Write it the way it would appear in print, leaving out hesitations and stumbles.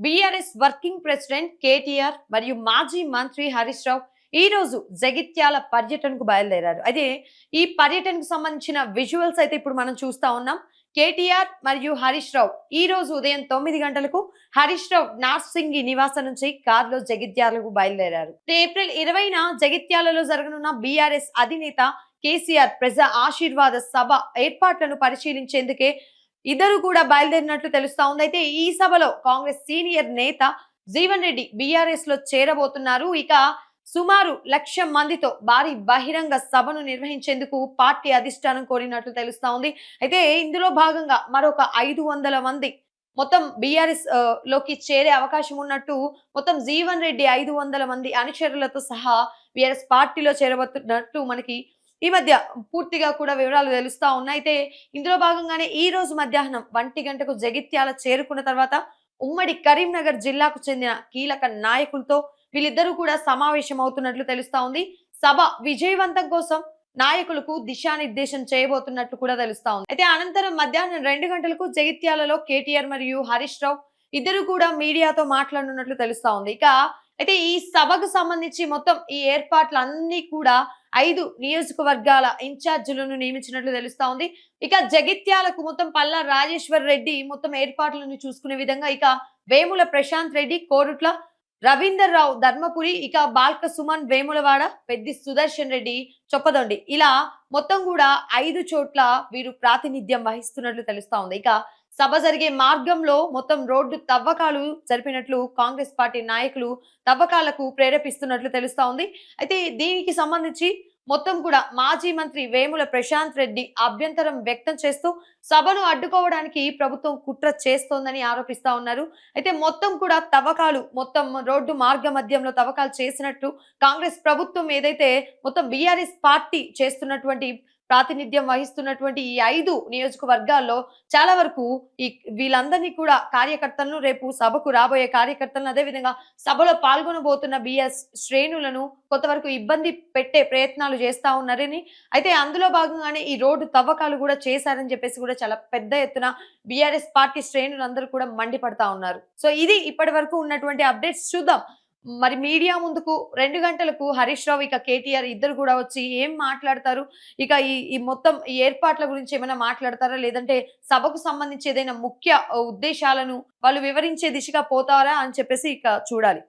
BRS working president KTR మరియు మాజీ మంత్రి హరీష్ రావు ఈ రోజు జగిత్యాల పర్యటనకు బయలుదేరారు. అయితే ఈ పర్యటనకు సంబంధించిన విజువల్స్ అయితే ఇప్పుడు మనం చూస్తా ఉన్నాం. కేటీఆర్ మరియు హరీష్ రావు ఈ రోజు ఉదయం 9 గంటలకు హరీష్ రావు నార్సింగి నివాసం నుంచి కారులో జగిత్యాలకు బయలుదేరారు. ఏప్రిల్ 20న జగిత్యాలలో జరగనున్న బీఆర్ఎస్ అధినేత కేసీఆర్ ప్రజా ఆశీర్వాద సభ ఏర్పాట్లను పరిశీలించేందుకే ఇద్దరు కూడా బయలుదేరినట్లు తెలుస్తా ఉంది. అయితే ఈ సభలో కాంగ్రెస్ సీనియర్ నేత జీవన్ రెడ్డి బీఆర్ఎస్ లో చేరబోతున్నారు. ఇక సుమారు 1,00,000 మందితో భారీ బహిరంగ సభను నిర్వహించేందుకు పార్టీ అధిష్టానం కోరినట్లు తెలుస్తా ఉంది. అయితే ఇందులో భాగంగా మరొక 500 మంది మొత్తం బీఆర్ఎస్ లోకి చేరే అవకాశం ఉన్నట్టు, మొత్తం జీవన్ రెడ్డి 500 మంది అనుచరులతో సహా బీఆర్ఎస్ పార్టీలో చేరబోతున్నట్టు మనకి ఈ మధ్య పూర్తిగా కూడా వివరాలు తెలుస్తా ఉన్నాయి. అయితే ఇందులో భాగంగానే ఈ రోజు మధ్యాహ్నం 1 గంటకు జగిత్యాల చేరుకున్న తర్వాత ఉమ్మడి కరీంనగర్ జిల్లాకు చెందిన కీలక నాయకులతో వీళ్ళిద్దరూ కూడా సమావేశం అవుతున్నట్లు తెలుస్తా ఉంది. సభ విజయవంతం కోసం నాయకులకు దిశానిర్దేశం చేయబోతున్నట్లు కూడా తెలుస్తా ఉంది. అయితే అనంతరం మధ్యాహ్నం 2 గంటలకు జగిత్యాలలో కేటీఆర్ మరియు హరీష్ రావు ఇద్దరు కూడా మీడియాతో మాట్లాడనున్నట్లు తెలుస్తా ఉంది. అయితే ఈ సభకు సంబంధించి మొత్తం ఈ ఏర్పాట్లన్నీ కూడా 5 నియోజకవర్గాల ఇన్ఛార్జీలను నియమించినట్లు తెలుస్తా ఉంది. ఇక జగిత్యాలకు మొత్తం పల్లా రాజేశ్వర్ రెడ్డి మొత్తం ఏర్పాట్లను చూసుకునే విధంగా, ఇక వేముల ప్రశాంత్ రెడ్డి కోరుట్ల, రవీందర్ రావు ధర్మపురి, ఇక బాల్క సుమన్ వేములవాడ, పెద్ది సుదర్శన్ రెడ్డి చొప్పదండి, ఇలా మొత్తం కూడా 5 చోట్ల వీరు ప్రాతినిధ్యం వహిస్తున్నట్లు తెలుస్తా ఉంది. ఇక సభ జరిగే మార్గంలో మొత్తం రోడ్డు తవ్వకాలు జరిపినట్లు కాంగ్రెస్ పార్టీ నాయకులు తవ్వకాలకు ప్రేరేపిస్తున్నట్లు తెలుస్తా ఉంది. అయితే దీనికి సంబంధించి మొత్తం కూడా మాజీ మంత్రి వేముల ప్రశాంత్ రెడ్డి అభ్యంతరం వ్యక్తం చేస్తూ సభను అడ్డుకోవడానికి ప్రభుత్వం కుట్ర చేస్తోందని ఆరోపిస్తా ఉన్నారు. అయితే మొత్తం కూడా తవ్వకాలు, మొత్తం రోడ్డు మార్గ మధ్యంలో తవ్వకాలు చేసినట్టు కాంగ్రెస్ ప్రభుత్వం ఏదైతే మొత్తం బీఆర్ఎస్ పార్టీ చేస్తున్నటువంటి ప్రాతినిధ్యం వహిస్తున్నటువంటి ఈ 5 నియోజకవర్గాల్లో చాలా వరకు వీళ్ళందరినీ కూడా కార్యకర్తలను, రేపు సభకు రాబోయే కార్యకర్తలను, అదేవిధంగా సభలో పాల్గొనబోతున్న బిఎస్ శ్రేణులను కొంతవరకు ఇబ్బంది పెట్టే ప్రయత్నాలు చేస్తా ఉన్నారని, అయితే అందులో భాగంగానే ఈ రోడ్డు తవ్వకాలు కూడా చేశారని చెప్పేసి కూడా చాలా పెద్ద ఎత్తున బీఆర్ఎస్ పార్టీ శ్రేణులందరూ కూడా మండిపడతా ఉన్నారు. సో ఇది ఇప్పటి వరకు ఉన్నటువంటి అప్డేట్స్. చూద్దాం మరి మీడియా ముందుకు 2 గంటలకు హరీష్ రావు, ఇక కేటీఆర్ ఇద్దరు కూడా వచ్చి ఏం మాట్లాడతారు, ఇక ఈ మొత్తం ఈ ఏర్పాట్ల గురించి ఏమైనా మాట్లాడతారా, లేదంటే సభకు సంబంధించి ఏదైనా ముఖ్య ఉద్దేశాలను వాళ్ళు వివరించే దిశగా పోతారా అని చెప్పేసి ఇక చూడాలి.